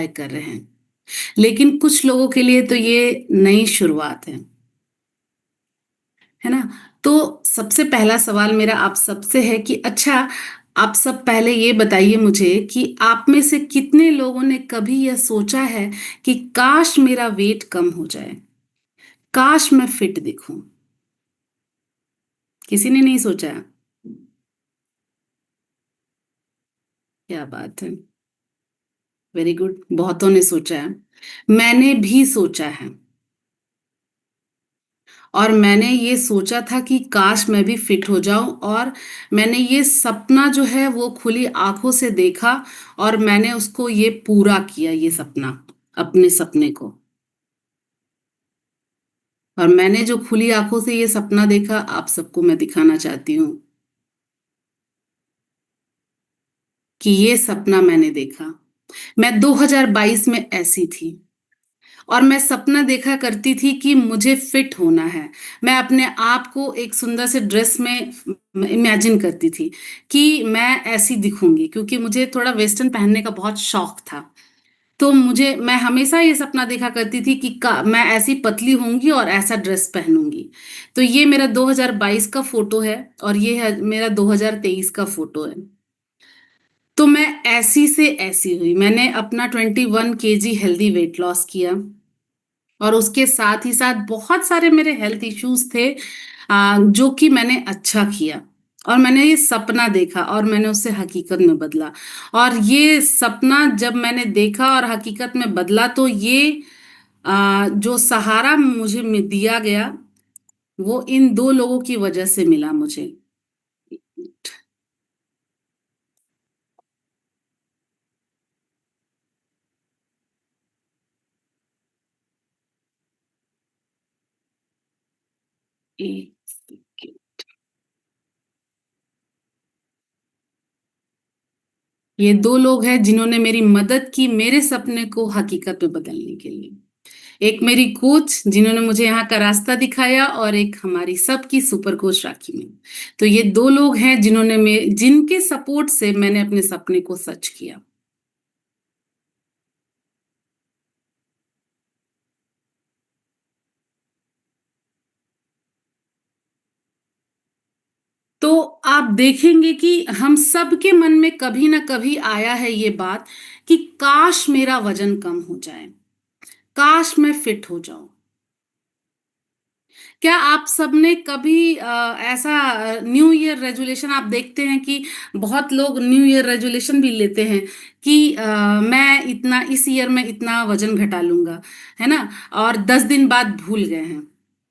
कर रहे हैं। लेकिन कुछ लोगों के लिए तो ये नई शुरुआत है ना? तो सबसे पहला सवाल मेरा आप सबसे है कि अच्छा, आप सब पहले ये बताइए मुझे कि आप में से कितने लोगों ने कभी यह सोचा है कि काश मेरा वेट कम हो जाए, काश मैं फिट दिखूं? किसी ने नहीं सोचा? क्या बात है! वेरी गुड, बहुतों ने सोचा है। मैंने भी सोचा है। और मैंने ये सोचा था कि काश मैं भी फिट हो जाऊं, और मैंने ये सपना जो है वो खुली आंखों से देखा, और मैंने उसको ये पूरा किया, ये सपना, अपने सपने को। और मैंने जो खुली आंखों से ये सपना देखा, आप सबको मैं दिखाना चाहती हूँ कि ये सपना मैंने देखा। मैं 2022 में ऐसी थी, और मैं सपना देखा करती थी कि मुझे फिट होना है। मैं अपने आप को एक सुंदर से ड्रेस में इमेजिन करती थी कि मैं ऐसी दिखूंगी, क्योंकि मुझे थोड़ा वेस्टर्न पहनने का बहुत शौक था। तो मैं हमेशा ये सपना देखा करती थी कि मैं ऐसी पतली होंगी और ऐसा ड्रेस पहनूंगी। तो ये मेरा 2022 का फोटो है, और ये है मेरा 2023 का फोटो है। तो मैं ऐसी से ऐसी हुई। मैंने अपना 21 kg हेल्दी वेट लॉस किया, और उसके साथ ही साथ बहुत सारे मेरे हेल्थ इश्यूज थे, जो कि मैंने अच्छा किया। और मैंने ये सपना देखा, और मैंने उससे हकीकत में बदला। और ये सपना जब मैंने देखा और हकीकत में बदला, तो ये जो सहारा मुझे दिया गया, वो इन दो लोगों की वजह से मिला मुझे। एक सेकंड। ये दो लोग हैं जिन्होंने मेरी मदद की मेरे सपने को हकीकत में बदलने के लिए। एक मेरी कोच जिन्होंने मुझे यहाँ का रास्ता दिखाया, और एक हमारी सबकी सुपर कोच राखी में। तो ये दो लोग हैं जिनके सपोर्ट से मैंने अपने सपने को सच किया। तो आप देखेंगे कि हम सबके मन में कभी ना कभी आया है ये बात कि काश मेरा वजन कम हो जाए, काश मैं फिट हो जाऊं। क्या आप सबने कभी ऐसा न्यू ईयर रेजोल्यूशन आप देखते हैं कि बहुत लोग न्यू ईयर रेजोल्यूशन भी लेते हैं कि मैं इतना इस ईयर में इतना वजन घटा लूंगा, है ना? और 10 दिन बाद भूल गए हैं।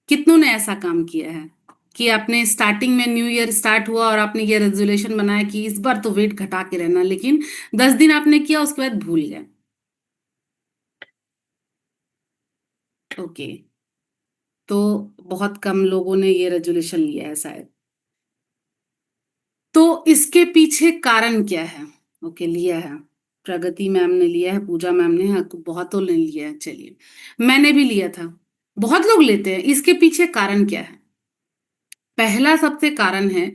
कितनों ने ऐसा काम किया है कि आपने स्टार्टिंग में न्यू ईयर स्टार्ट हुआ और आपने ये रेजोल्यूशन बनाया कि इस बार तो वेट घटा के रहना, लेकिन 10 दिन आपने किया, उसके बाद भूल गए? ओके। तो बहुत कम लोगों ने ये रेजोल्यूशन लिया है शायद। तो इसके पीछे कारण क्या है? ओके, लिया है। प्रगति मैम ने लिया है, पूजा मैम ने, हाँ, तो बहुतों ने लिया है। चलिए, मैंने भी लिया था। बहुत लोग लेते हैं। इसके पीछे कारण क्या है? पहला सबसे कारण है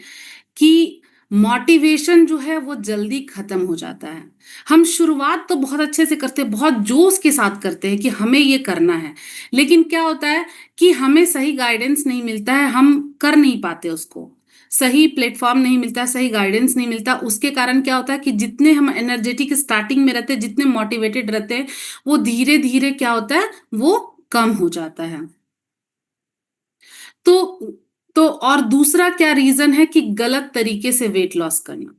कि मोटिवेशन जो है वो जल्दी खत्म हो जाता है। हम शुरुआत तो बहुत अच्छे से करते हैं, बहुत जोश के साथ करते हैं कि हमें ये करना है, लेकिन क्या होता है कि हमें सही गाइडेंस नहीं मिलता है, हम कर नहीं पाते उसको। सही प्लेटफॉर्म नहीं मिलता, सही गाइडेंस नहीं मिलता। उसके कारण क्या होता है कि जितने हम एनर्जेटिक स्टार्टिंग में रहते हैं, जितने मोटिवेटेड रहते हैं, वो धीरे धीरे क्या होता है, वो कम हो जाता है। तो और दूसरा क्या रीजन है कि गलत तरीके से वेट लॉस करना।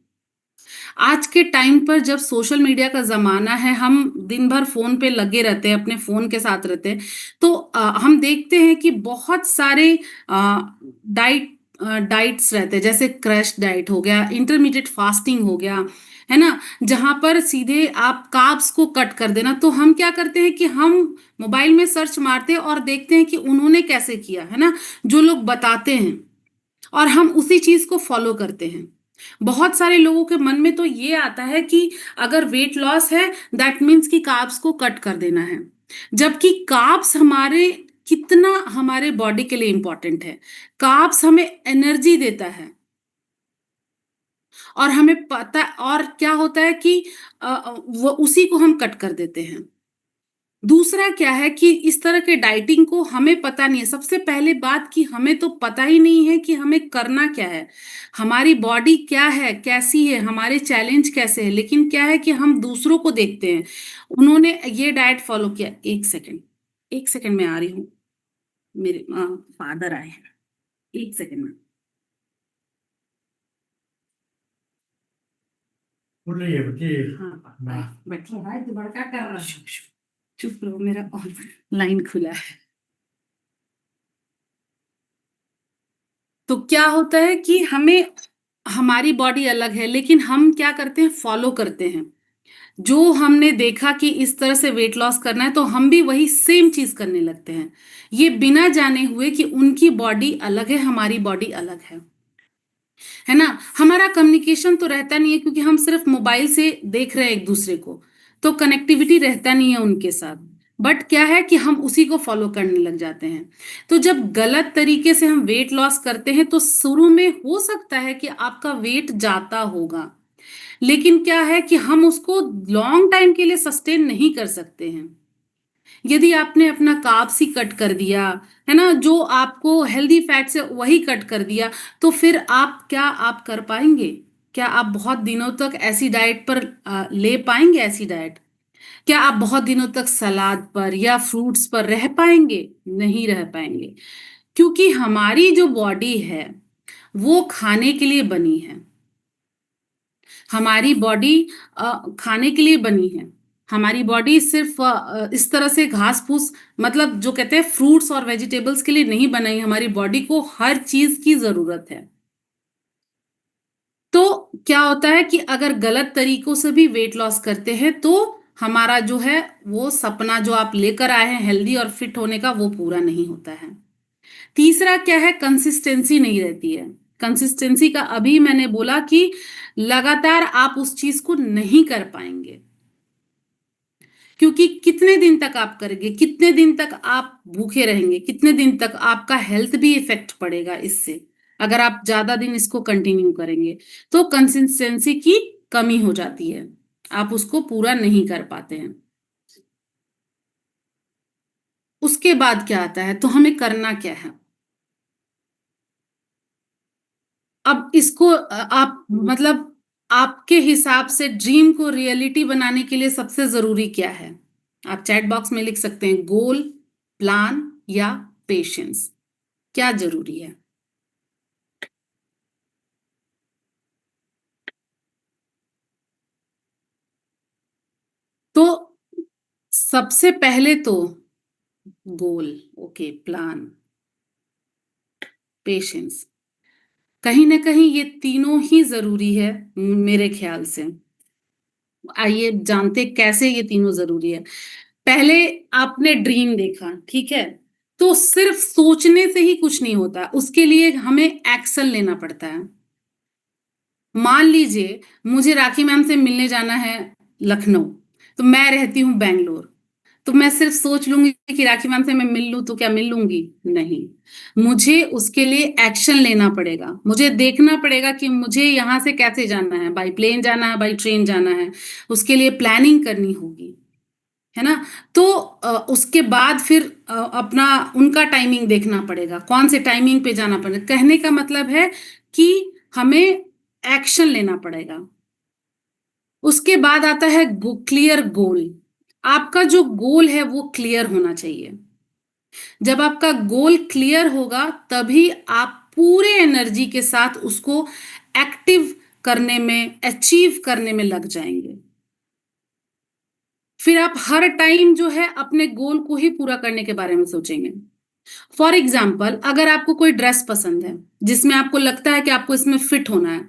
आज के टाइम पर जब सोशल मीडिया का जमाना है, हम दिन भर फोन पे लगे रहते हैं, अपने फोन के साथ रहते हैं। तो हम देखते हैं कि बहुत सारे डाइट्स रहते हैं, जैसे क्रैश डाइट हो गया, इंटरमीडिएट फास्टिंग हो गया, है ना? जहां पर सीधे आप कार्ब्स को कट कर देना। तो हम क्या करते हैं कि हम मोबाइल में सर्च मारते हैं और देखते हैं कि उन्होंने कैसे किया, है ना, जो लोग बताते हैं, और हम उसी चीज को फॉलो करते हैं। बहुत सारे लोगों के मन में तो ये आता है कि अगर वेट लॉस है, दैट मीन्स कि कार्ब्स को कट कर देना है। जबकि कार्ब्स कितना हमारे बॉडी के लिए इंपॉर्टेंट है। कार्ब्स हमें एनर्जी देता है, और हमें पता, और क्या होता है कि वो उसी को हम कट कर देते हैं। दूसरा क्या है कि इस तरह के डाइटिंग को हमें पता नहीं है। सबसे पहले बात कि हमें तो पता ही नहीं है कि हमें करना क्या है, हमारी बॉडी क्या है, कैसी है, हमारे चैलेंज कैसे है, लेकिन क्या है कि हम दूसरों को देखते हैं, उन्होंने ये डाइट फॉलो किया। एक सेकंड, एक सेकंड में आ रही हूँ, मेरे फादर आए हैं, एक सेकंड में। बोल रही है बच्ची। हाँ बैठिए भाई, तो बड़का कर रहा है। चुप रहो, मेरा लाइन खुला है। तो क्या होता है कि हमें, हमारी बॉडी अलग है, लेकिन हम क्या करते हैं, फॉलो करते हैं। जो हमने देखा कि इस तरह से वेट लॉस करना है, तो हम भी वही सेम चीज करने लगते हैं, ये बिना जाने हुए कि उनकी बॉडी अलग है, हमारी बॉडी अलग है ना। हमारा कम्युनिकेशन तो रहता नहीं है, क्योंकि हम सिर्फ मोबाइल से देख रहे हैं एक दूसरे को, तो कनेक्टिविटी रहता नहीं है उनके साथ। बट क्या है कि हम उसी को फॉलो करने लग जाते हैं। तो जब गलत तरीके से हम वेट लॉस करते हैं, तो शुरू में हो सकता है कि आपका वेट जाता होगा, लेकिन क्या है कि हम उसको लॉन्ग टाइम के लिए सस्टेन नहीं कर सकते हैं। यदि आपने अपना कार्ब्स ही कट कर दिया, है ना, जो आपको हेल्दी फैट से वही कट कर दिया, तो फिर आप कर पाएंगे? क्या आप बहुत दिनों तक ऐसी डाइट पर ले पाएंगे? ऐसी डाइट, क्या आप बहुत दिनों तक सलाद पर या फ्रूट्स पर रह पाएंगे? नहीं रह पाएंगे, क्योंकि हमारी जो बॉडी है वो खाने के लिए बनी है। हमारी बॉडी खाने के लिए बनी है। हमारी बॉडी सिर्फ इस तरह से घास फूस, मतलब जो कहते हैं फ्रूट्स और वेजिटेबल्स के लिए नहीं बनाई। हमारी बॉडी को हर चीज की जरूरत है। तो क्या होता है कि अगर गलत तरीकों से भी वेट लॉस करते हैं, तो हमारा जो है वो सपना जो आप लेकर आए हैं हेल्दी और फिट होने का, वो पूरा नहीं होता है। तीसरा क्या है, कंसिस्टेंसी नहीं रहती है। कंसिस्टेंसी का अभी मैंने बोला कि लगातार आप उस चीज को नहीं कर पाएंगे, क्योंकि कितने दिन तक आप करेंगे, कितने दिन तक आप भूखे रहेंगे, कितने दिन तक आपका हेल्थ भी इफेक्ट पड़ेगा इससे, अगर आप ज्यादा दिन इसको कंटिन्यू करेंगे। तो कंसिस्टेंसी की कमी हो जाती है, आप उसको पूरा नहीं कर पाते हैं। उसके बाद क्या आता है, तो हमें करना क्या है? अब इसको आप मतलब आपके हिसाब से ड्रीम को रियलिटी बनाने के लिए सबसे जरूरी क्या है? आप चैट बॉक्स में लिख सकते हैं, गोल, प्लान या पेशेंस। क्या जरूरी है? तो सबसे पहले तो गोल, ओके, प्लान, पेशेंस, कहीं ना कहीं ये तीनों ही जरूरी है मेरे ख्याल से। आइए जानते कैसे ये तीनों जरूरी है। पहले आपने ड्रीम देखा, ठीक है, तो सिर्फ सोचने से ही कुछ नहीं होता, उसके लिए हमें एक्शन लेना पड़ता है। मान लीजिए मुझे राखी मैम से मिलने जाना है लखनऊ, तो मैं रहती हूँ बैंगलोर, तो मैं सिर्फ सोच लूंगी कि राखी मैम से मैं मिल लूं, तो क्या मिल लूंगी? नहीं, मुझे उसके लिए एक्शन लेना पड़ेगा। मुझे देखना पड़ेगा कि मुझे यहाँ से कैसे जाना है, बाई प्लेन जाना है, बाई ट्रेन जाना है, उसके लिए प्लानिंग करनी होगी, है ना। तो उसके बाद फिर अपना उनका टाइमिंग देखना पड़ेगा, कौन से टाइमिंग पे जाना पड़ेगा। कहने का मतलब है कि हमें एक्शन लेना पड़ेगा। उसके बाद आता है क्लियर गोल। आपका जो गोल है वो क्लियर होना चाहिए। जब आपका गोल क्लियर होगा, तभी आप पूरे एनर्जी के साथ उसको एक्टिव करने में, अचीव करने में लग जाएंगे। फिर आप हर टाइम जो है अपने गोल को ही पूरा करने के बारे में सोचेंगे। फॉर एग्जाम्पल, अगर आपको कोई ड्रेस पसंद है जिसमें आपको लगता है कि आपको इसमें फिट होना है,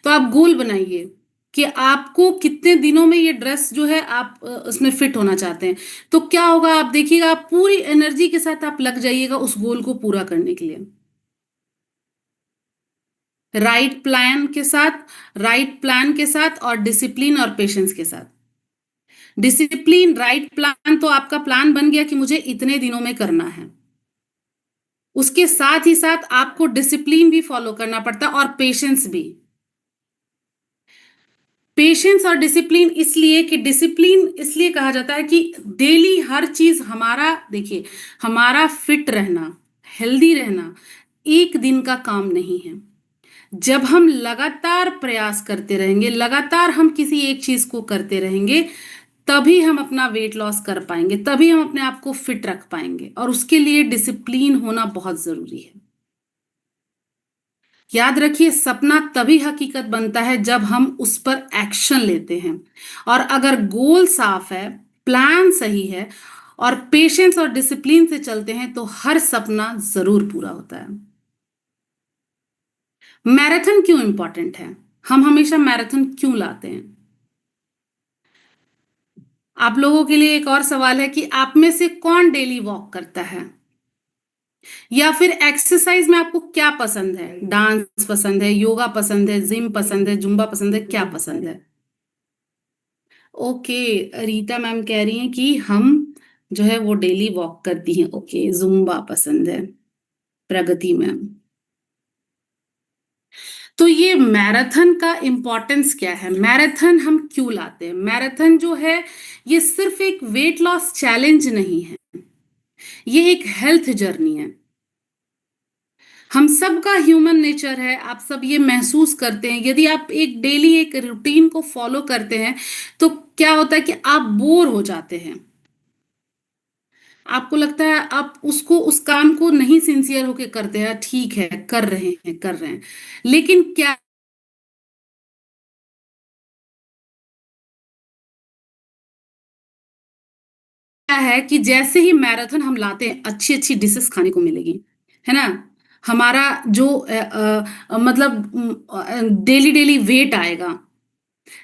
तो आप गोल बनाइए कि आपको कितने दिनों में ये ड्रेस जो है आप उसमें फिट होना चाहते हैं। तो क्या होगा, आप देखिएगा, आप पूरी एनर्जी के साथ आप लग जाइएगा उस गोल को पूरा करने के लिए। राइट प्लान के साथ, राइट प्लान के साथ और डिसिप्लिन और पेशेंस के साथ। डिसिप्लिन, राइट प्लान, तो आपका प्लान बन गया कि मुझे इतने दिनों में करना है। उसके साथ ही साथ आपको डिसिप्लिन भी फॉलो करना पड़ता है और पेशेंस भी। पेशेंस और डिसिप्लिन इसलिए कि डिसिप्लिन इसलिए कहा जाता है कि डेली हर चीज हमारा, देखिए, हमारा फिट रहना, हेल्दी रहना एक दिन का काम नहीं है। जब हम लगातार प्रयास करते रहेंगे, लगातार हम किसी एक चीज को करते रहेंगे, तभी हम अपना वेट लॉस कर पाएंगे, तभी हम अपने आप को फिट रख पाएंगे, और उसके लिए डिसिप्लिन होना बहुत जरूरी है। याद रखिए, सपना तभी हकीकत बनता है जब हम उस पर एक्शन लेते हैं। और अगर गोल साफ है, प्लान सही है और पेशेंस और डिसिप्लिन से चलते हैं तो हर सपना जरूर पूरा होता है। मैराथन क्यों इंपॉर्टेंट है? हम हमेशा मैराथन क्यों लाते हैं? आप लोगों के लिए एक और सवाल है कि आप में से कौन डेली वॉक करता है? या फिर एक्सरसाइज में आपको क्या पसंद है? डांस पसंद है, योगा पसंद है, जिम पसंद है, जुम्बा पसंद है, क्या पसंद है? ओके, रीता मैम कह रही हैं कि हम जो है वो डेली वॉक करती हैं। ओके, जुम्बा पसंद है प्रगति मैम। तो ये मैराथन का इम्पोर्टेंस क्या है? मैराथन हम क्यों लाते हैं? मैराथन जो है ये सिर्फ एक वेट लॉस चैलेंज नहीं है, ये एक हेल्थ जर्नी है। हम सबका ह्यूमन नेचर है, आप सब ये महसूस करते हैं। यदि आप एक डेली एक रूटीन को फॉलो करते हैं तो क्या होता है कि आप बोर हो जाते हैं। आपको लगता है आप उसको, उस काम को नहीं सिंसियर होके करते हैं, ठीक है कर रहे हैं कर रहे हैं, लेकिन क्या है कि जैसे ही मैराथन हम लाते हैं, अच्छी अच्छी डिशेस खाने को मिलेगी, है ना? हमारा जो मतलब डेली डेली वेट आएगा,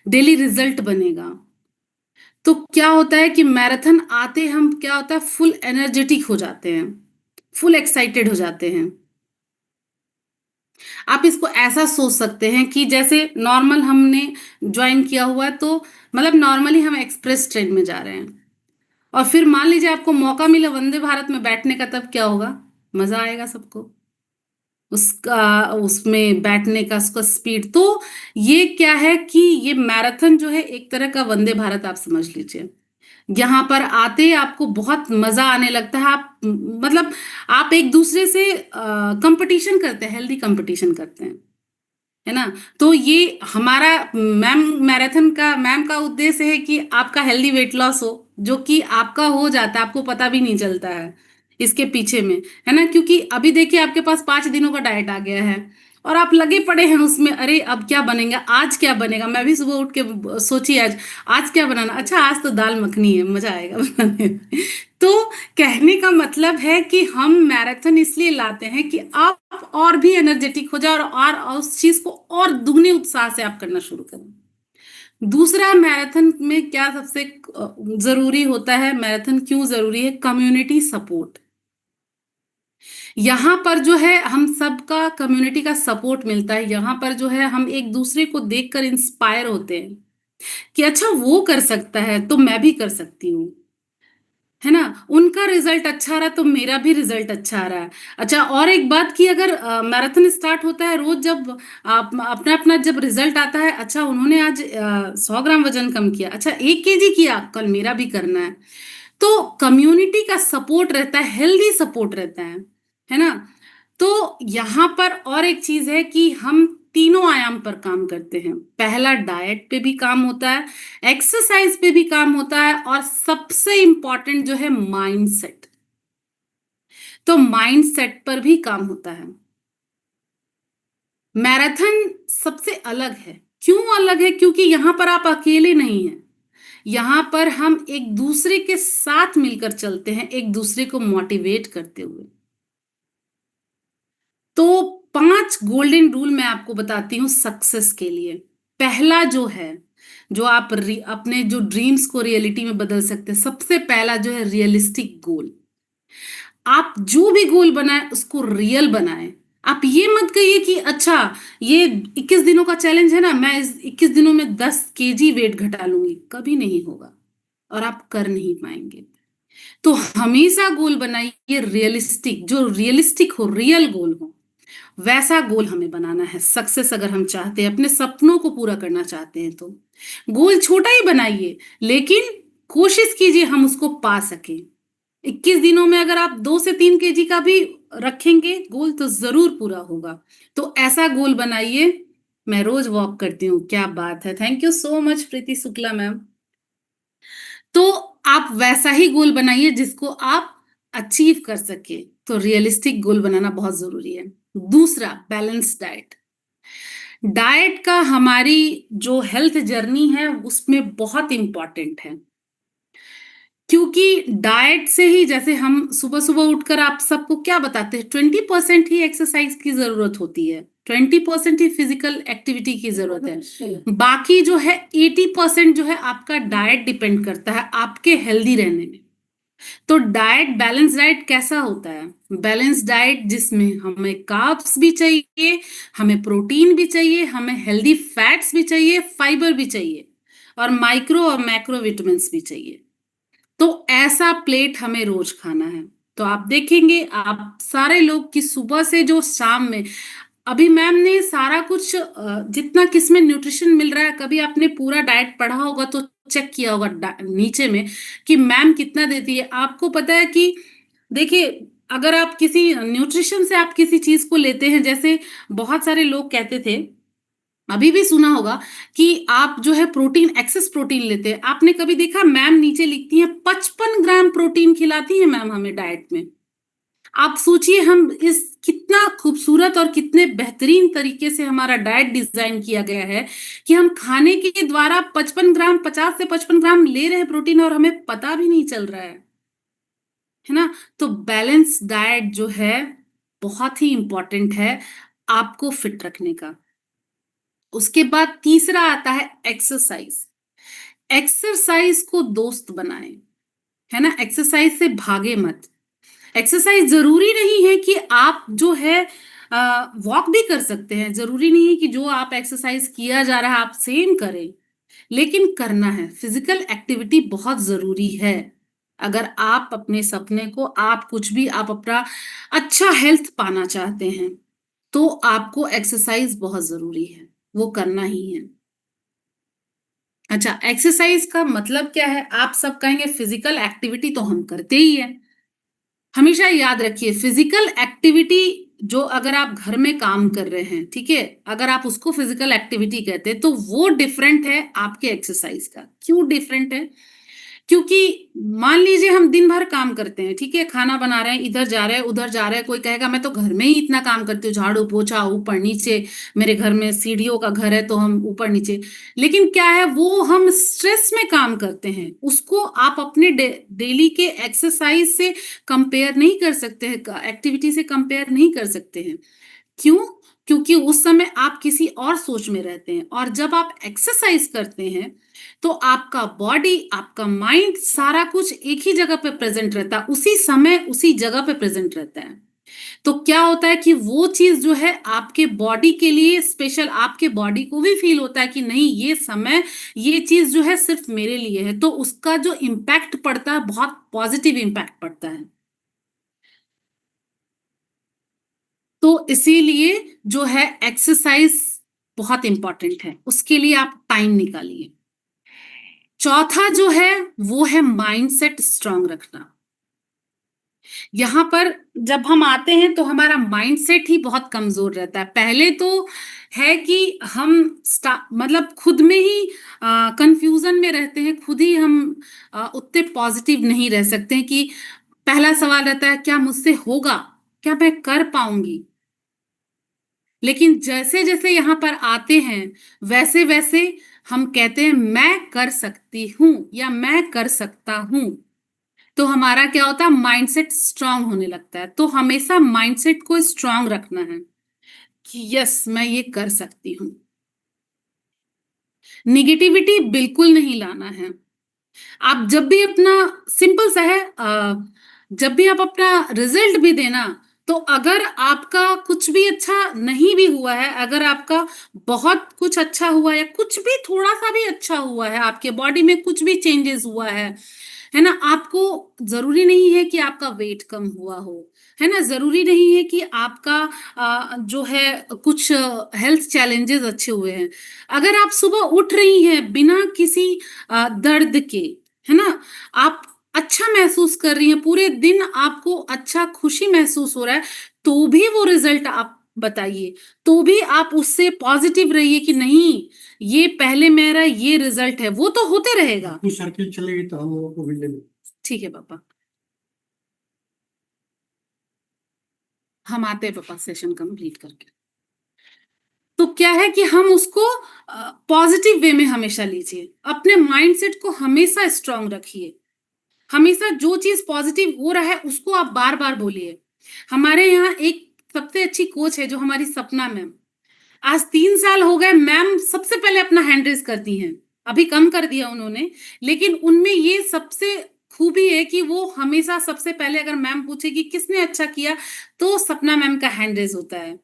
डेली रिजल्ट बनेगा। तो क्या होता है कि मैराथन आते हम क्या होता है, फुल एनर्जेटिक हो जाते हैं, फुल एक्साइटेड हो जाते हैं। आप इसको ऐसा सोच सकते हैं कि जैसे नॉर्मल हमने ज्वाइन किया हुआ है, तो मतलब नॉर्मली हम एक्सप्रेस ट्रेन में जा रहे हैं, और फिर मान लीजिए आपको मौका मिला वंदे भारत में बैठने का, तब क्या होगा? मजा आएगा सबको उसका, उसमें बैठने का, उसका स्पीड। तो ये क्या है कि ये मैराथन जो है एक तरह का वंदे भारत आप समझ लीजिए। यहाँ पर आते आपको बहुत मजा आने लगता है। आप मतलब आप एक दूसरे से कंपटीशन करते हैं, हेल्दी कंपटीशन करते हैं, है ना? तो ये हमारा मैम मैराथन का, मैम का उद्देश्य है कि आपका हेल्दी वेट लॉस हो, जो कि आपका हो जाता है, आपको पता भी नहीं चलता है इसके पीछे में, है ना? क्योंकि अभी देखिए आपके पास 5 दिनों का डाइट आ गया है और आप लगे पड़े हैं उसमें, अरे अब क्या बनेगा, आज क्या बनेगा। मैं भी सुबह उठ के सोची आज आज क्या बनाना, अच्छा आज तो दाल मखनी है, मजा आएगा बनाने में। तो कहने का मतलब है कि हम मैराथन इसलिए लाते हैं कि आप और भी एनर्जेटिक हो जाए, और उस चीज को और दुगने उत्साह से आप करना शुरू करें। दूसरा, मैराथन में क्या सबसे जरूरी होता है, मैराथन क्यों जरूरी है? Community support. यहाँ पर जो है हम सबका कम्युनिटी का सपोर्ट मिलता है। यहाँ पर जो है हम एक दूसरे को देखकर इंस्पायर होते हैं कि अच्छा वो कर सकता है तो मैं भी कर सकती हूँ, है ना? उनका रिजल्ट अच्छा रहा तो मेरा भी रिजल्ट अच्छा आ रहा है। अच्छा, और एक बात कि अगर मैराथन स्टार्ट होता है रोज, जब आप अपना अपना जब रिजल्ट आता है, अच्छा उन्होंने आज 100 ग्राम वजन कम किया, अच्छा 1 kg किया, कल मेरा भी करना है। तो कम्युनिटी का सपोर्ट रहता है, हेल्दी सपोर्ट रहता है ना? तो यहाँ पर और एक चीज है कि हम तीनों आयाम पर काम करते हैं। पहला, डाइट पे भी काम होता है, एक्सरसाइज पे भी काम होता है, और सबसे इंपॉर्टेंट जो है माइंडसेट। तो माइंडसेट पर भी काम होता है। मैराथन सबसे अलग है। क्यों अलग है? क्योंकि यहाँ पर आप अकेले नहीं हैं, यहाँ पर हम एक दूसरे के साथ मिलकर चलते हैं, एक दूसरे को मोटिवेट करते हुए। तो 5 गोल्डन रूल मैं आपको बताती हूँ सक्सेस के लिए। पहला जो है, जो आप अपने जो ड्रीम्स को रियलिटी में बदल सकते हैं, सबसे पहला जो है रियलिस्टिक गोल। आप जो भी गोल बनाए उसको रियल बनाए। आप ये मत कहिए कि अच्छा ये 21 दिनों का चैलेंज है ना, मैं इस 21 दिनों में 10 kg वेट घटा लूंगी, कभी नहीं होगा और आप कर नहीं पाएंगे। तो हमेशा गोल बनाइए रियलिस्टिक, जो रियलिस्टिक हो, रियल गोल हो। वैसा गोल हमें बनाना है। सक्सेस अगर हम चाहते हैं, अपने सपनों को पूरा करना चाहते हैं, तो गोल छोटा ही बनाइए, लेकिन कोशिश कीजिए हम उसको पा सके। 21 दिनों में अगर आप 2 से 3 kg का भी रखेंगे गोल, तो जरूर पूरा होगा। तो ऐसा गोल बनाइए। मैं रोज वॉक करती हूँ। क्या बात है! Thank you so much Preeti Shukla ma'am. तो आप वैसा ही गोल बनाइए जिसको आप अचीव कर सके। तो रियलिस्टिक गोल बनाना बहुत जरूरी है। दूसरा, बैलेंस डाइट। डाइट का हमारी जो हेल्थ जर्नी है उसमें बहुत इंपॉर्टेंट है, क्योंकि डाइट से ही, जैसे हम सुबह सुबह उठकर आप सबको क्या बताते हैं, 20% ही एक्सरसाइज की जरूरत होती है, 20% ही फिजिकल एक्टिविटी की जरूरत है। बाकी जो है 80% जो है आपका डाइट डिपेंड करता है आपके हेल्दी रहने में। तो डाइट, बैलेंस डाइट कैसा होता है? बैलेंस डाइट जिसमें हमें कार्ब्स भी चाहिए, हमें प्रोटीन भी चाहिए, हमें हेल्दी फैट्स भी चाहिए, फाइबर भी चाहिए, और माइक्रो और मैक्रो विटामिन्स भी चाहिए। तो ऐसा प्लेट हमें रोज खाना है। तो आप देखेंगे, आप सारे लोग की सुबह से जो शाम में, अभी मैम ने सारा कुछ जितना किसमें न्यूट्रिशन मिल रहा है, कभी आपने पूरा डाइट पढ़ा होगा तो चेक किया होगा नीचे में कि मैम कितना देती है। आपको पता है कि, देखिए, अगर आप किसी न्यूट्रिशन से आप किसी चीज को लेते हैं, जैसे बहुत सारे लोग कहते थे, अभी भी सुना होगा, कि आप जो है प्रोटीन, एक्सेस प्रोटीन लेते हैं। आपने कभी देखा, मैम नीचे लिखती हैं 55 ग्राम प्रोटीन खिलाती है मैम हमें डाइट में। आप सोचिए, हम इस कितना खूबसूरत और कितने बेहतरीन तरीके से हमारा डाइट डिजाइन किया गया है कि हम खाने के द्वारा 55 ग्राम, 50 से 55 ग्राम ले रहे हैं प्रोटीन, और हमें पता भी नहीं चल रहा है ना। तो बैलेंस डाइट जो है बहुत ही इंपॉर्टेंट है आपको फिट रखने का। उसके बाद तीसरा आता है एक्सरसाइज। एक्सरसाइज को दोस्त बनाएं, है ना। एक्सरसाइज से भागे मत। एक्सरसाइज जरूरी नहीं है कि आप जो है वॉक भी कर सकते हैं, जरूरी नहीं है कि जो आप एक्सरसाइज किया जा रहा है आप सेम करें, लेकिन करना है। फिजिकल एक्टिविटी बहुत जरूरी है। अगर आप अपने सपने को, आप कुछ भी, आप अपना अच्छा हेल्थ पाना चाहते हैं, तो आपको एक्सरसाइज बहुत जरूरी है, वो करना ही है। अच्छा, एक्सरसाइज का मतलब क्या है? आप सब कहेंगे फिजिकल एक्टिविटी तो हम करते ही हैं। हमेशा याद रखिए, फिजिकल एक्टिविटी जो, अगर आप घर में काम कर रहे हैं, ठीक है, अगर आप उसको फिजिकल एक्टिविटी कहते हैं, तो वो डिफरेंट है आपके एक्सरसाइज का। क्यों डिफरेंट है? क्योंकि मान लीजिए हम दिन भर काम करते हैं, ठीक है, खाना बना रहे हैं, इधर जा रहे हैं, उधर जा रहे हैं, कोई कहेगा मैं तो घर में ही इतना काम करती हूँ, झाड़ू पोछा, ऊपर नीचे, मेरे घर में सीढ़ियों का घर है तो हम ऊपर नीचे। लेकिन क्या है, वो हम स्ट्रेस में काम करते हैं, उसको आप अपने डेली के एक्सरसाइज से कंपेयर नहीं कर सकते हैं, एक्टिविटी से कंपेयर नहीं कर सकते हैं। क्यों? क्योंकि उस समय आप किसी और सोच में रहते हैं, और जब आप एक्सरसाइज करते हैं तो आपका बॉडी, आपका माइंड, सारा कुछ एक ही जगह पे प्रेजेंट रहता है, उसी समय उसी जगह पे प्रेजेंट रहता है। तो क्या होता है कि वो चीज जो है आपके बॉडी के लिए स्पेशल, आपके बॉडी को भी फील होता है कि नहीं, ये समय, ये चीज जो है सिर्फ मेरे लिए है, तो उसका जो इम्पैक्ट पड़ता है, बहुत पॉजिटिव इम्पैक्ट पड़ता है। तो इसीलिए जो है एक्सरसाइज बहुत इंपॉर्टेंट है, उसके लिए आप टाइम निकालिए। चौथा जो है वो है माइंडसेट स्ट्रांग रखना। यहाँ पर जब हम आते हैं तो हमारा माइंडसेट ही बहुत कमजोर रहता है। पहले तो है कि हम मतलब खुद में ही कंफ्यूजन में रहते हैं, खुद ही हम उतने पॉजिटिव नहीं रह सकते हैं, कि पहला सवाल रहता है क्या मुझसे होगा, क्या मैं कर पाऊंगी। लेकिन जैसे जैसे यहाँ पर आते हैं, वैसे वैसे हम कहते हैं मैं कर सकती हूँ या मैं कर सकता हूँ। तो हमारा क्या होता है, माइंडसेट स्ट्रांग होने लगता है। तो हमेशा माइंडसेट को स्ट्रांग रखना है कि यस, मैं ये कर सकती हूँ। निगेटिविटी बिल्कुल नहीं लाना है। आप जब भी अपना, सिंपल सा है, जब भी आप अपना रिजल्ट भी देना, तो अगर आपका कुछ भी अच्छा नहीं भी हुआ है, अगर आपका बहुत कुछ अच्छा हुआ है, या कुछ भी थोड़ा सा भी अच्छा हुआ है, आपके बॉडी में कुछ भी चेंजेस हुआ है, है ना? आपको ज़रूरी नहीं है कि आपका वेट कम हुआ हो, है ना? ज़रूरी नहीं है कि आपका जो है कुछ हेल्थ चैलेंजेज़ अच्छे हुए हैं। अगर आप सुबह उठ रही हैं बिना किसी दर्द के, है ना? आप अच्छा महसूस कर रही हैं, पूरे दिन आपको अच्छा खुशी महसूस हो रहा है, तो भी वो रिज़ल्ट आप बताइए। तो भी आप उससे पॉज़िटिव रहिए कि नहीं, ये पहले मेरा ये रिज़ल्ट है, वो तो होते रहेगा। अपनी सर्किल चलेगी तो हम लोगों को भी ले लो। ठीक है पापा, हम आते हैं पापा सेशन कंप्लीट करके। तो क्या है कि हम उसको पॉज़िटिव वे में हमेशा लीजिए। अपने माइंडसेट को हमेशा स्ट्रॉन्ग रखिए। हमेशा जो चीज़ पॉज़िटिव हो रहा है उसको आप बार-बार बोलिए। हमारे यहाँ एक सबसे अच्छी कोच है जो हमारी सपना मैम। आज 3 साल हो गए मैम सबसे पहले अपना हैंड रेज़ करती हैं। अभी कम कर दिया उन्होंने, लेकिन उनमें ये सबसे खूबी है कि वो हमेशा सबसे पहले अगर मैम पूछे कि किसने अच्छा किया, तो सपना मैम का हैंड रेज़ होता है।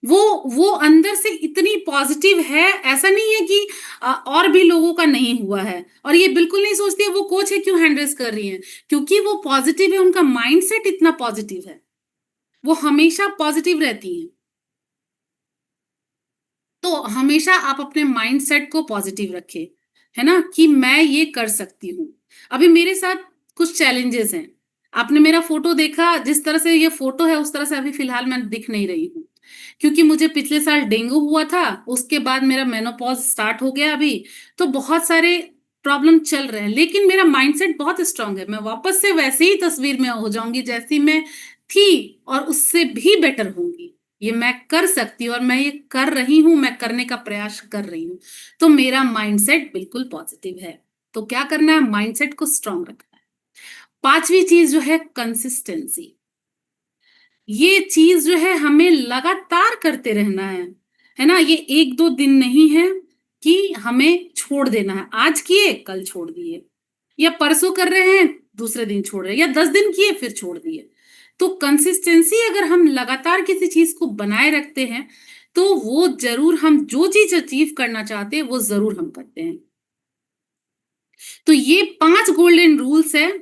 वो वो अंदर से इतनी पॉजिटिव है, ऐसा नहीं है कि और भी लोगों का नहीं हुआ है और ये बिल्कुल नहीं सोचती है वो कोच है क्यों हैंड रेज़ कर रही हैं, क्योंकि वो पॉजिटिव है, उनका माइंडसेट इतना पॉजिटिव है। वो हमेशा पॉजिटिव रहती हैं। तो हमेशा आप अपने माइंडसेट को पॉजिटिव रखें, है ना? कि मैं ये कर सकती हूँ। अभी मेरे साथ कुछ चैलेंजेस हैं। आपने मेरा फ़ोटो देखा, जिस तरह से ये फ़ोटो है, उस तरह से अभी फ़िलहाल मैं दिख नहीं रही हूँ। क्योंकि मुझे पिछले साल डेंगू हुआ था, उसके बाद मेरा मेनोपॉज़ स्टार्ट हो गया अभी, तो बहुत सारे प्रॉब्लम चल रहे हैं। लेकिन मेरा माइंडसेट बहुत स्ट्रॉन्ग है। मैं वापस से वैसे ही तस्वीर में हो जाऊँगी, जैसी मैं थी और उससे भी बेटर होंगी। ये मैं कर सकती हूँ और मैं ये कर रही हूँ, मैं करने का प्रयास कर रही हूँ। तो मेरा माइंडसेट बिल्कुल पॉज़िटिव है। तो क्या करना है? माइंडसेट को स्ट्रॉन्ग रखना है। 5वीं चीज़ जो है कंसिस्टेंसी। ये चीज़ जो है हमें लगातार करते रहना है ना? ये 1-2 दिन नहीं है कि हमें छोड़ देना है। आज किए, कल छोड़ दिए या परसों कर रहे हैं, दूसरे दिन छोड़ रहे हैं या 10 दिन किए फिर छोड़ दिए। तो कंसिस्टेंसी अगर हम लगातार किसी चीज़ को बनाए रखते हैं, तो वो ज़रूर हम जो चीज़ अचीव करना चाहते हैं, वो ज़रूर हम करते हैं। तो ये 5 गोल्डन रूल्स हैं।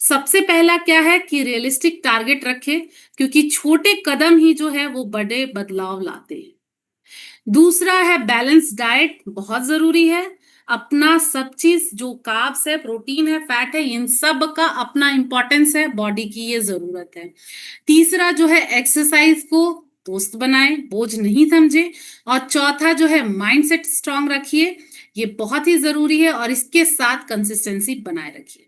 सबसे पहला क्या है कि रियलिस्टिक टारगेट रखें, क्योंकि छोटे कदम ही जो है वो बड़े बदलाव लाते हैं। दूसरा है बैलेंस डाइट, बहुत ज़रूरी है। अपना सब चीज़ जो कार्ब्स है, प्रोटीन है, फैट है, इन सब का अपना इम्पोर्टेंस है, बॉडी की ये ज़रूरत है। तीसरा जो है एक्सरसाइज को दोस्त बनाएं, बोझ नहीं समझे। और चौथा जो है माइंडसेट स्ट्रांग रखिए, ये बहुत ही ज़रूरी है और इसके साथ कंसिस्टेंसी बनाए रखिए।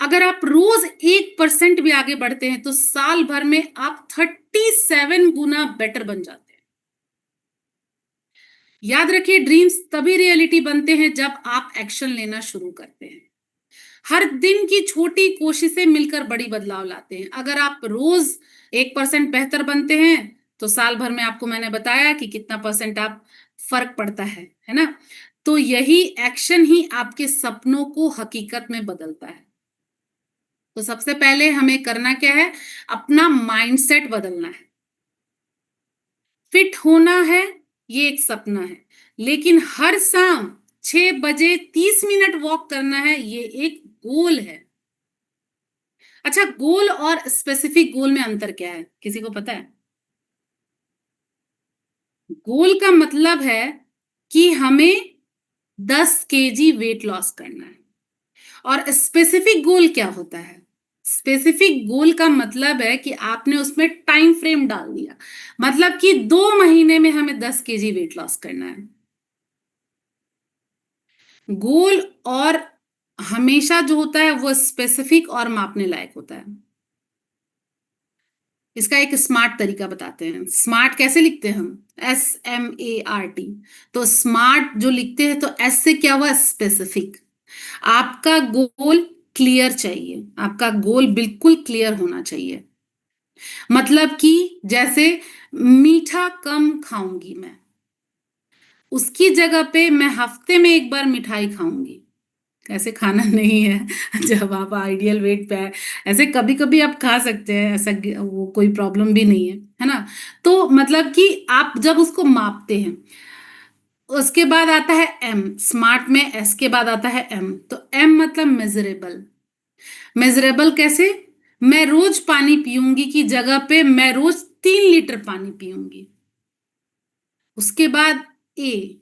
अगर आप रोज 1% भी आगे बढ़ते हैं तो साल भर में आप 37 गुना बेटर बन जाते हैं। याद रखिए, ड्रीम्स तभी रियलिटी बनते हैं जब आप एक्शन लेना शुरू करते हैं। हर दिन की छोटी कोशिशें मिलकर बड़ी बदलाव लाते हैं। अगर आप रोज 1% बेहतर बनते हैं तो साल भर में आपको मैंने बताया कि कितना परसेंट आप फर्क पड़ता है ना? तो यही एक्शन ही आपके सपनों को हकीकत में बदलता है। तो सबसे पहले हमें करना क्या है? अपना माइंडसेट बदलना है। फिट होना है, ये एक सपना है, लेकिन हर शाम 6 बजे 30 मिनट वॉक करना है, ये एक गोल है। अच्छा, गोल और स्पेसिफिक गोल में अंतर क्या है? किसी को पता है? गोल का मतलब है कि हमें 10 केजी वेट लॉस करना है। और स्पेसिफिक गोल क्या होता है? स्पेसिफिक गोल का मतलब है कि आपने उसमें टाइम फ्रेम डाल दिया, मतलब कि 2 महीने में हमें 10 केजी वेट लॉस करना है। गोल और हमेशा जो होता है वो स्पेसिफिक और मापने लायक होता है। इसका एक स्मार्ट तरीका बताते हैं। स्मार्ट कैसे लिखते हैं हम? SMART। तो स्मार्ट जो लिखते हैं तो एस से क्या हुआ? स्पेसिफिक। आपका गोल क्लियर चाहिए, आपका गोल बिल्कुल क्लियर होना चाहिए। मतलब कि जैसे मीठा कम खाऊंगी मैं, उसकी जगह पे मैं हफ्ते में एक बार मिठाई खाऊंगी। ऐसे खाना नहीं है जब आप आइडियल वेट पे है। ऐसे कभी कभी आप खा सकते हैं, ऐसा वो कोई प्रॉब्लम भी नहीं है, है ना? तो मतलब कि आप जब उसको मापते हैं, उसके बाद आता है एम, स्मार्ट में एस के बाद आता है एम, तो एम मतलब मेजरेबल। मेजरेबल कैसे? मैं रोज पानी पीऊंगी की जगह पे मैं रोज 3 लीटर पानी पीऊंगी। उसके बाद ए,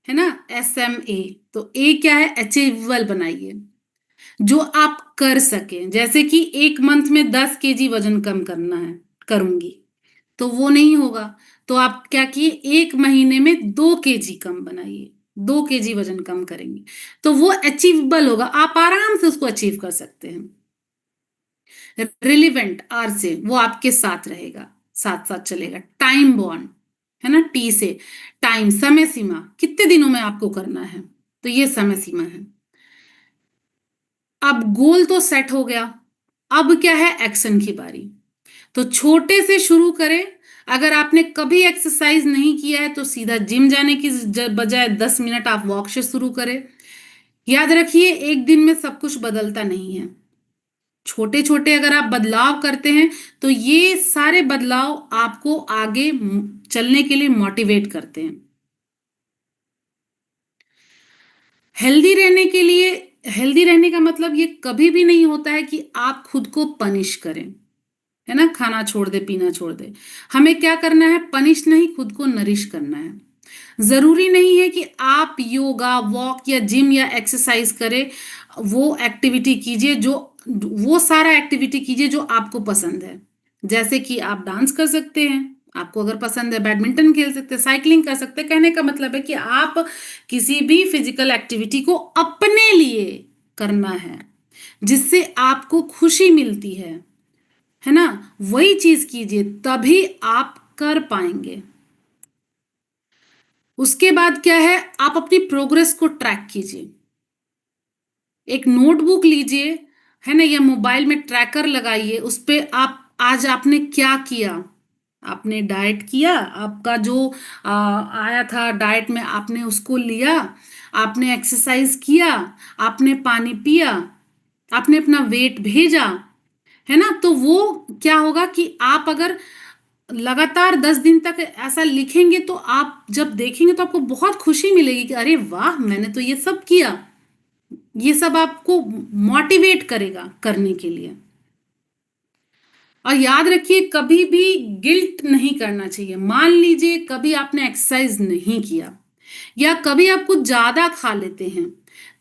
है ना, एस एम ए। तो ए क्या है? अचीवेबल बनाइए, जो आप कर सके। जैसे कि 1 मंथ में 10 केजी वजन कम करना है, करूंगी, तो वो नहीं होगा। तो आप क्या किए, 1 महीने में 2 केजी कम बनाइए, 2 केजी वजन कम करेंगे, तो वो अचीवेबल होगा, आप आराम से उसको अचीव कर सकते हैं। रिलीवेंट आर से, वो आपके साथ रहेगा, साथ साथ चलेगा। टाइम बॉन्ड, है ना, टी से। टाइम, समय सीमा, कितने दिनों में आपको करना है, तो ये समय सीमा है। अब गोल तो सेट हो गया, अब क्या है, एक्शन की बारी। तो छोटे से शुरू करें। अगर आपने कभी एक्सरसाइज नहीं किया है तो सीधा जिम जाने की बजाय 10 मिनट आप वॉक से शुरू करें। याद रखिए, एक दिन में सब कुछ बदलता नहीं है। छोटे छोटे अगर आप बदलाव करते हैं तो ये सारे बदलाव आपको आगे चलने के लिए मोटिवेट करते हैं। हेल्दी रहने के लिए, हेल्दी रहने का मतलब ये कभी भी नहीं होता है कि आप खुद को पनिश करें, है ना, खाना छोड़ दे, पीना छोड़ दे। हमें क्या करना है, पनिश नहीं, खुद को नरिश करना है। जरूरी नहीं है कि आप योगा, वॉक या जिम या एक्सरसाइज करें। वो एक्टिविटी कीजिए जो, वो सारा एक्टिविटी कीजिए जो आपको पसंद है। जैसे कि आप डांस कर सकते हैं, आपको अगर पसंद है, बैडमिंटन खेल सकते हैं, साइकिलिंग कर सकते हैं। कहने का मतलब है कि आप किसी भी फिजिकल एक्टिविटी को अपने लिए करना है, जिससे आपको खुशी मिलती है ना, वही चीज कीजिए, तभी आप कर पाएंगे। उसके बाद क्या है, आप अपनी प्रोग्रेस को ट्रैक कीजिए। एक नोटबुक लीजिए, है ना, या मोबाइल में ट्रैकर लगाइए, उस पे आप आज आपने क्या किया। आपने डाइट किया, आपका जो आया था डाइट में, आपने उसको लिया। आपने एक्सरसाइज किया, आपने पानी पिया, आपने अपना वेट भेजा, है ना। तो वो क्या होगा कि आप अगर लगातार 10 दिन तक ऐसा लिखेंगे तो आप जब देखेंगे तो आपको बहुत खुशी मिलेगी कि अरे वाह, मैंने तो ये सब किया। ये सब आपको मोटिवेट करेगा करने के लिए। और याद रखिए, कभी भी गिल्ट नहीं करना चाहिए। मान लीजिए कभी आपने एक्सरसाइज नहीं किया या कभी आप कुछ ज्यादा खा लेते हैं,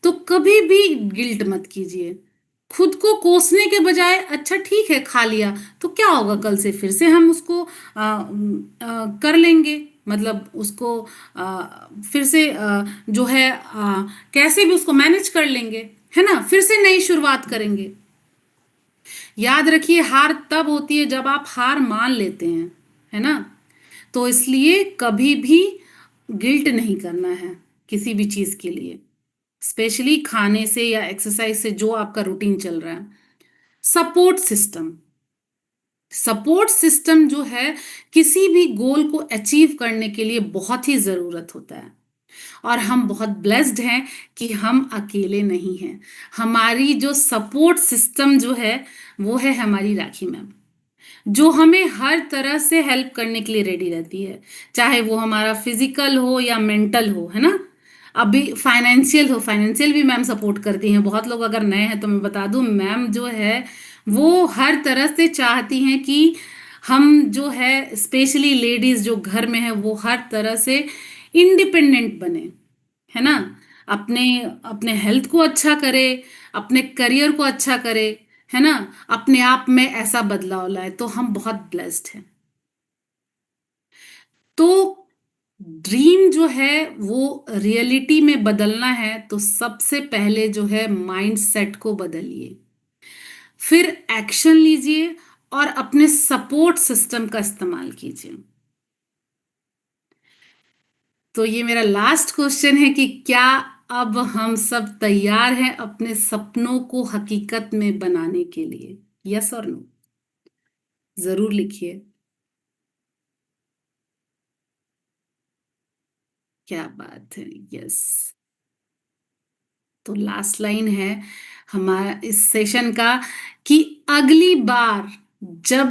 तो कभी भी गिल्ट मत कीजिए। खुद को कोसने के बजाय, अच्छा ठीक है खा लिया तो क्या होगा, कल से फिर से हम उसको कर लेंगे, मतलब उसको फिर से जो है कैसे भी उसको मैनेज कर लेंगे, है ना, फिर से नई शुरुआत करेंगे। याद रखिए, हार तब होती है जब आप हार मान लेते हैं, है ना। तो इसलिए कभी भी गिल्ट नहीं करना है किसी भी चीज के लिए, स्पेशली खाने से या एक्सरसाइज से, जो आपका रूटीन चल रहा है। सपोर्ट सिस्टम, सपोर्ट सिस्टम जो है किसी भी गोल को अचीव करने के लिए बहुत ही जरूरत होता है। और हम बहुत ब्लेस्ड हैं कि हम अकेले नहीं हैं। हमारी जो सपोर्ट सिस्टम जो है, वो है हमारी राखी मैम, जो हमें हर तरह से हेल्प करने के लिए रेडी रहती है। चाहे वो हमारा फिजिकल हो या मेंटल हो, है ना। अभी फाइनेंशियल हो, फाइनेंशियल भी मैम सपोर्ट करती हैं। बहुत लोग अगर नए हैं तो मैं बता दूं, मैम जो है वो हर तरह से चाहती हैं कि हम जो है, स्पेशली लेडीज जो घर में है, वो हर तरह से इंडिपेंडेंट बने, है ना। अपने अपने हेल्थ को अच्छा करे, अपने करियर को अच्छा करे, है ना, अपने आप में ऐसा बदलाव लाए। तो हम बहुत ब्लेस्ड हैं। तो ड्रीम जो है वो रियलिटी में बदलना है, तो सबसे पहले जो है माइंड सेट को बदलिए, फिर एक्शन लीजिए और अपने सपोर्ट सिस्टम का इस्तेमाल कीजिए। तो ये मेरा लास्ट क्वेश्चन है कि क्या अब हम सब तैयार हैं अपने सपनों को हकीकत में बनाने के लिए? यस और नो, जरूर लिखिए। क्या बात है, यस। तो लास्ट लाइन है हमारा इस सेशन का कि अगली बार जब